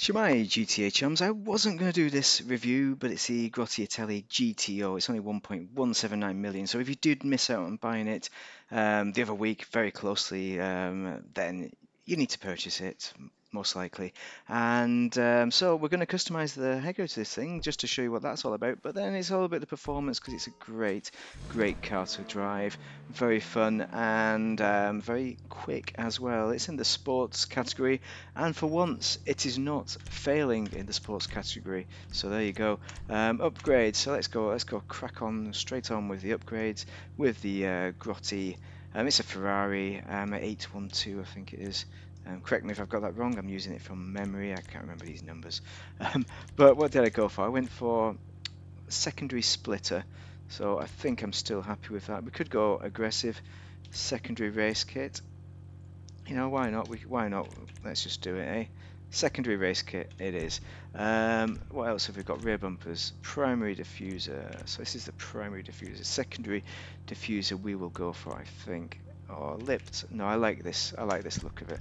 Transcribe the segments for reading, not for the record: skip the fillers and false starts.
To my GTA chums, I wasn't going to do this review, but it's the Itali GTO. It's only 1.179 million, so if you did miss out on buying it the other week very closely, then you need to purchase it, most likely. And so we're going to customize the heck out of this thing just to show you what that's all about, but then it's all about the performance because it's a great car to drive, very fun and very quick as well. It's in the sports category, and for once it is not failing in the sports category, so there you go. Upgrades, so let's go crack on straight on with the upgrades with the Grotti. It's a Ferrari, 812 I think it is. Correct me if I've got that wrong, I'm using it from memory, I can't remember these numbers. But what did I go for? I went for secondary splitter, so I think I'm still happy with that. We could go aggressive secondary race kit. You know, why not? Why not? Let's just do it, eh? Secondary race kit it is. What else have we got? Rear bumpers, primary diffuser. So this is the primary diffuser. Secondary diffuser we will go for, I think. Or lipped. No, I like this. I like this look of it.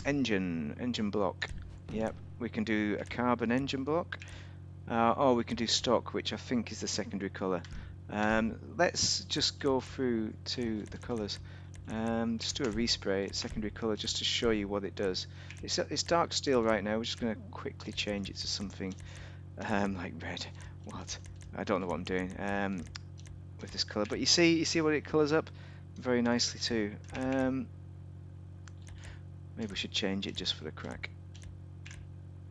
Engine block. Yep, we can do a carbon engine block. Or we can do stock, which I think is the secondary colour. Let's just go through to the colours. Just do a respray secondary colour just to show you what it does. It's dark steel right now. We're just going to quickly change it to something like red. What? I don't know what I'm doing with this colour, but you see what it colours up very nicely too. Maybe we should change it just for the crack.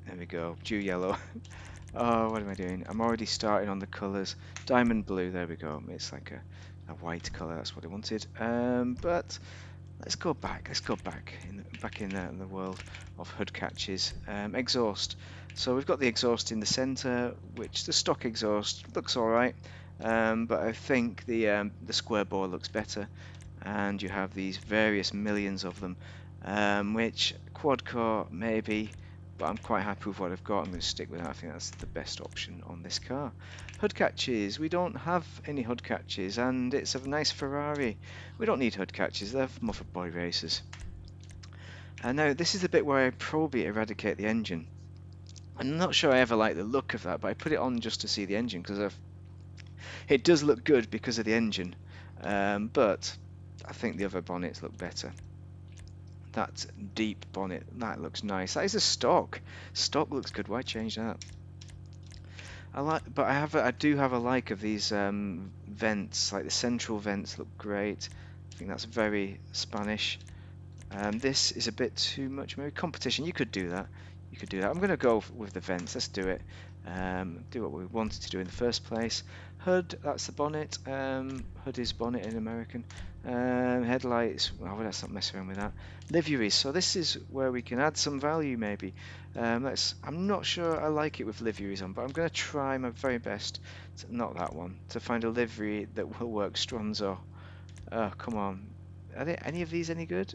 There we go, dew yellow. Oh, what am I doing? I'm already starting on the colours. Diamond blue, there we go. It's like a white colour, that's what I wanted. But let's go back. Let's go back in the world of hood catches. Exhaust. So we've got the exhaust in the centre, which the stock exhaust looks alright. But I think the square bore looks better. And you have these various millions of them, which quad core maybe, but I'm quite happy with what I've got. I'm going to stick with that. I think that's the best option on this car. Hood catches, we don't have any hood catches, and it's a nice Ferrari. We don't need hood catches, they're more for boy racers. And now this is the bit where I probably eradicate the engine. I'm not sure I ever like the look of that, but I put it on just to see the engine because it does look good because of the engine. But I think the other bonnets look better. That deep bonnet, that looks nice. That is a stock. Stock looks good. Why change that? But I do have a like of these vents. Like the central vents look great. I think that's very Spanish. This is a bit too much. Maybe competition. You could do that. You could do that. I'm going to go with the vents. Let's do it. Do what we wanted to do in the first place. Hood, that's the bonnet. Hood is bonnet in American. Headlights, well, let's not mess around with that. Liveries, so this is where we can add some value maybe. I'm not sure I like it with liveries on, but I'm going to try my very best, not that one, to find a livery that will work Stronzo. Oh, come on. Are any of these any good?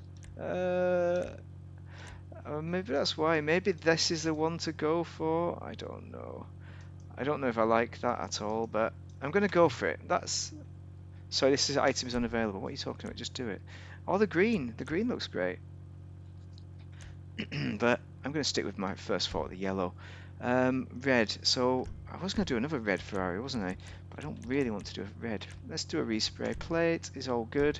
Maybe that's why. Maybe this is the one to go for. I don't know. I don't know if I like that at all, but I'm going to go for it. So this is items unavailable. What are you talking about? Just do it. Oh, the green. The green looks great. But I'm going to stick with my first thought, the yellow. Red. So I was going to do another red Ferrari, wasn't I? But I don't really want to do a red. Let's do a respray. Plate is all good.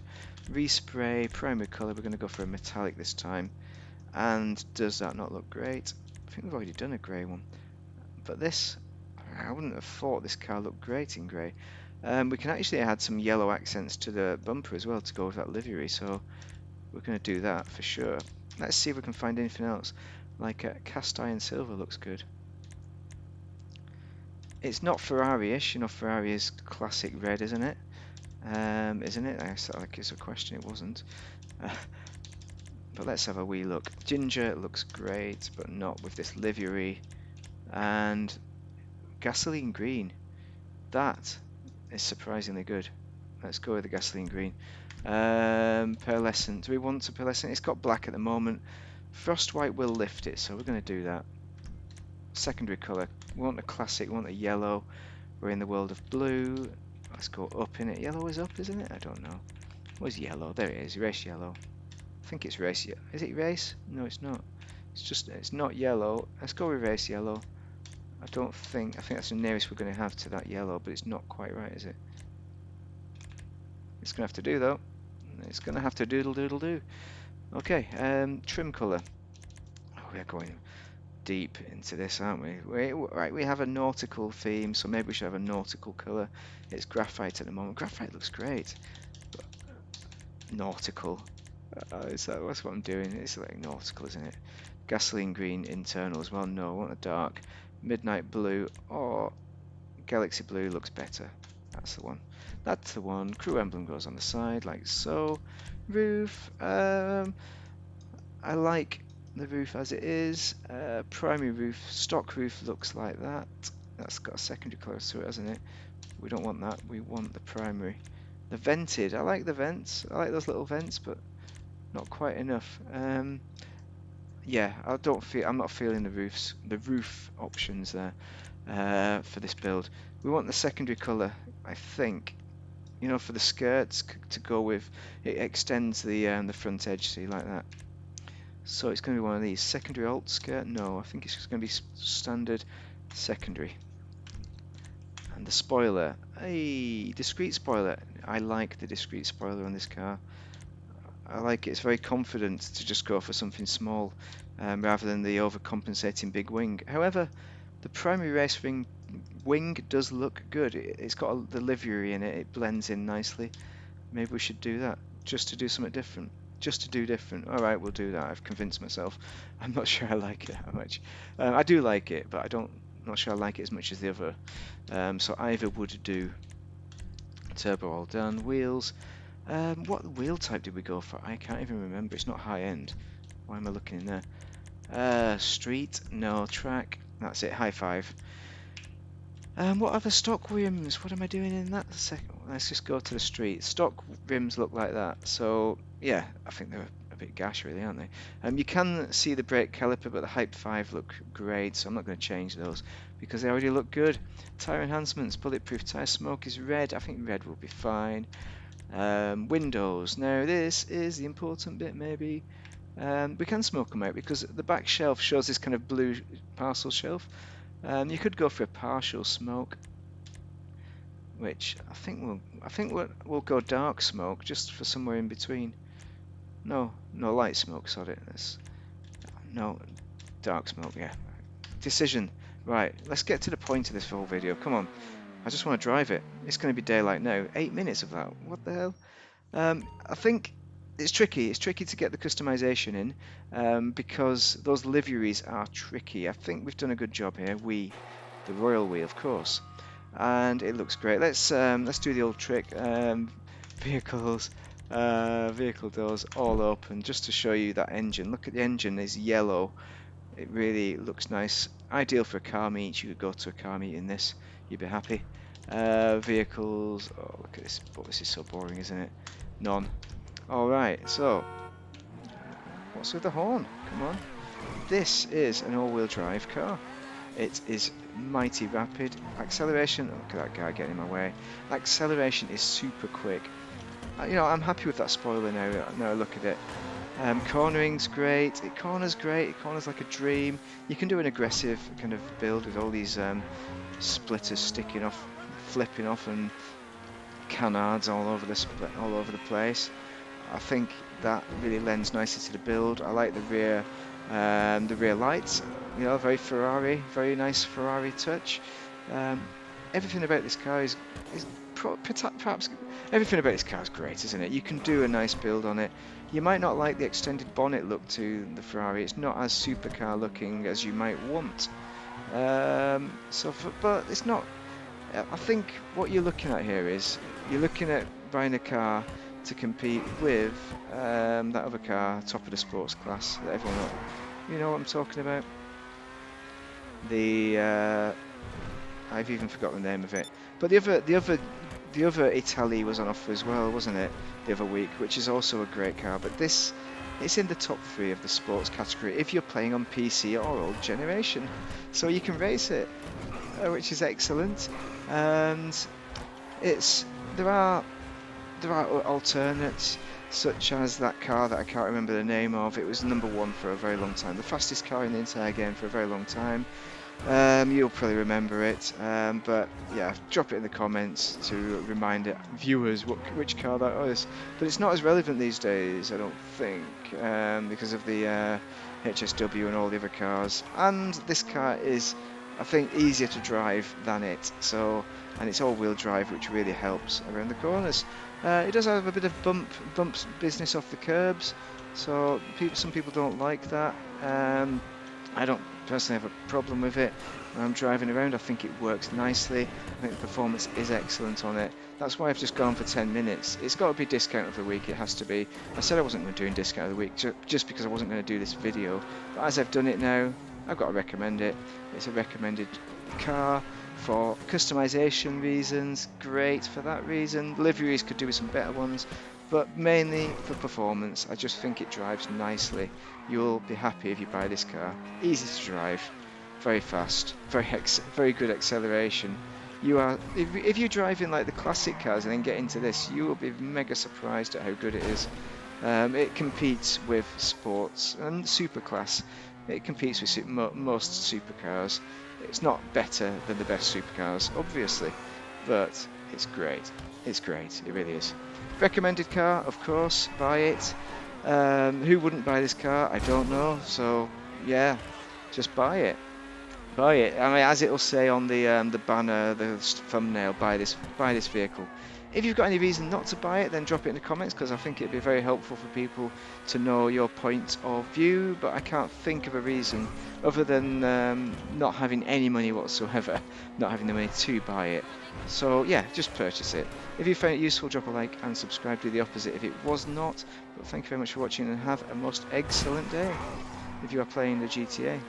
Respray. Primary colour. We're going to go for a metallic this time. And does that not look great? I think we've already done a grey one. But this, I wouldn't have thought this car looked great in grey. We can actually add some yellow accents to the bumper as well to go with that livery, so we're going to do that for sure. Let's see if we can find anything else. Like cast iron silver looks good. It's not Ferrari-ish, you know, Ferrari is classic red, isn't it? Isn't it? I guess like it's a question, it wasn't. But let's have a wee look. Ginger looks great, but not with this livery. And gasoline green. That is surprisingly good. Let's go with the gasoline green. Pearlescent. Do we want a pearlescent? It's got black at the moment. Frost white will lift it, so we're going to do that. Secondary colour. We want a classic, we want a yellow. We're in the world of blue. Let's go up in it. Yellow is up, isn't it? I don't know. Where's yellow? There it is. Race yellow. I think it's race yellow. Is it race? No, it's not. it's not yellow. Let's go with race yellow. I think that's the nearest we're going to have to that yellow, but it's not quite right, is it? It's going to have to do though. It's going to have to doodle doodle do. Okay, trim colour. Oh, we are going deep into this, aren't we? Right, we have a nautical theme, so maybe we should have a nautical colour. It's graphite at the moment. Graphite looks great. But nautical. That's what I'm doing. It's like nautical, isn't it? Gasoline green internal as well. No, I want a dark. Midnight blue or galaxy blue looks better. That's the one. That's the one. Crew emblem goes on the side like so. Roof. I like the roof as it is. Primary roof, stock roof looks like that. That's got a secondary colour to it, hasn't it? We don't want that. We want the primary. The vented. I like the vents. I like those little vents, but not quite enough. Yeah, I'm not feeling the roof options there for this build. We want the secondary colour, I think. You know, for the skirts to go with. It extends the front edge, see, like that. So it's going to be one of these. Secondary alt skirt? No, I think it's just going to be standard secondary. And the spoiler. Hey, discrete spoiler. I like the discrete spoiler on this car. I like it. It's very confident to just go for something small rather than the overcompensating big wing. However, the primary race wing does look good. It's got the livery in it. It blends in nicely. Maybe we should do that just to do something different. Just to do different. All right, we'll do that. I've convinced myself. I'm not sure I like it that much. I do like it, but not sure I like it as much as the other. So either would do. Turbo all done. Wheels. What wheel type did we go for? I can't even remember. It's not high end. Why am I looking in there? Street. No. Track. That's it. High five. What other stock rims? What am I doing in that second? Let's just go to the street. Stock rims look like that. So yeah, I think they're a bit gash, really, aren't they? You can see the brake caliper, but the Hype 5 look great, so I'm not going to change those because they already look good. Tire enhancements, bulletproof tire, smoke is red. I think red will be fine. Windows. Now this is the important bit, maybe. We can smoke them out because the back shelf shows this kind of blue parcel shelf. You could go for a partial smoke, which I think we'll go dark smoke just for somewhere in between. No, light smoke. Sorry, no dark smoke. Yeah, decision. Right, let's get to the point of this whole video. Come on, I just want to drive it. It's going to be daylight now. 8 minutes of that. What the hell? I think it's tricky. It's tricky to get the customization in because those liveries are tricky. I think we've done a good job here. The royal we, of course, and it looks great. Let's do the old trick. Vehicles, vehicle doors all open, just to show you that engine. Look at the engine. It's yellow. It really looks nice. Ideal for a car meet. You could go to a car meet in this. You'd be happy. Vehicles. Oh, look at this. Oh, this is so boring, isn't it? None. Alright, so what's with the horn? Come on. This is an all-wheel drive car. It is mighty rapid. Acceleration, look at that guy getting in my way. Acceleration is super quick. You know, I'm happy with that spoiler now. Now look at it. Cornering's great. It corners great. It corners like a dream. You can do an aggressive kind of build with all these splitters sticking off, flipping off, and canards all over the place. I think that really lends nicely to the build. I like the rear lights. You know, very Ferrari, very nice Ferrari touch. Everything about this car is perhaps everything about this car is great, isn't it? You can do a nice build on it. You might not like the extended bonnet look to the Ferrari. It's not as supercar looking as you might want. But it's not. I think what you're looking at here is you're looking at buying a car to compete with that other car, top of the sports class that everyone knows. You know what I'm talking about? I've even forgotten the name of it. But the other Itali was on offer as well, wasn't it? The other week, which is also a great car. But it's in the top 3 of the sports category if you're playing on PC or old generation, so you can race it, which is excellent. And there are alternates. such as that car that I can't remember the name of. It was #1 for a very long time, the fastest car in the entire game for a very long time. You'll probably remember it, but yeah, drop it in the comments to remind viewers which car that was. But it's not as relevant these days, I don't think, because of the HSW and all the other cars. And this car is, I think, easier to drive than it. So, and it's all-wheel drive, which really helps around the corners. It does have a bit of bumps business off the curbs, so some people don't like that. I don't personally have a problem with it. When I'm driving around, I think it works nicely. I think the performance is excellent on it. That's why I've just gone for 10 minutes. It's got to be discount of the week, it has to be. I said I wasn't going to do discount of the week just because I wasn't going to do this video. But as I've done it now, I've got to recommend it. It's a recommended car for customization reasons. Great for that reason. Liveries could do with some better ones. But mainly for performance, I just think it drives nicely. You'll be happy if you buy this car. Easy to drive, very fast, very good acceleration. If you drive in like the classic cars and then get into this, you will be mega surprised at how good it is. It competes with sports and superclass. It competes with most supercars. It's not better than the best supercars, obviously, but it's great. It's great. It really is. Recommended car, of course. Buy it. Who wouldn't buy this car? I don't know. So yeah, just buy it. Buy it. I mean, as it'll say on the banner, the thumbnail, buy this vehicle. If you've got any reason not to buy it, then drop it in the comments, because I think it'd be very helpful for people to know your point of view. But I can't think of a reason other than not having any money whatsoever, not having the money to buy it. So yeah, just purchase it. If you found it useful, drop a like and subscribe. Do the opposite if it was not. But thank you very much for watching, and have a most excellent day if you are playing the GTA.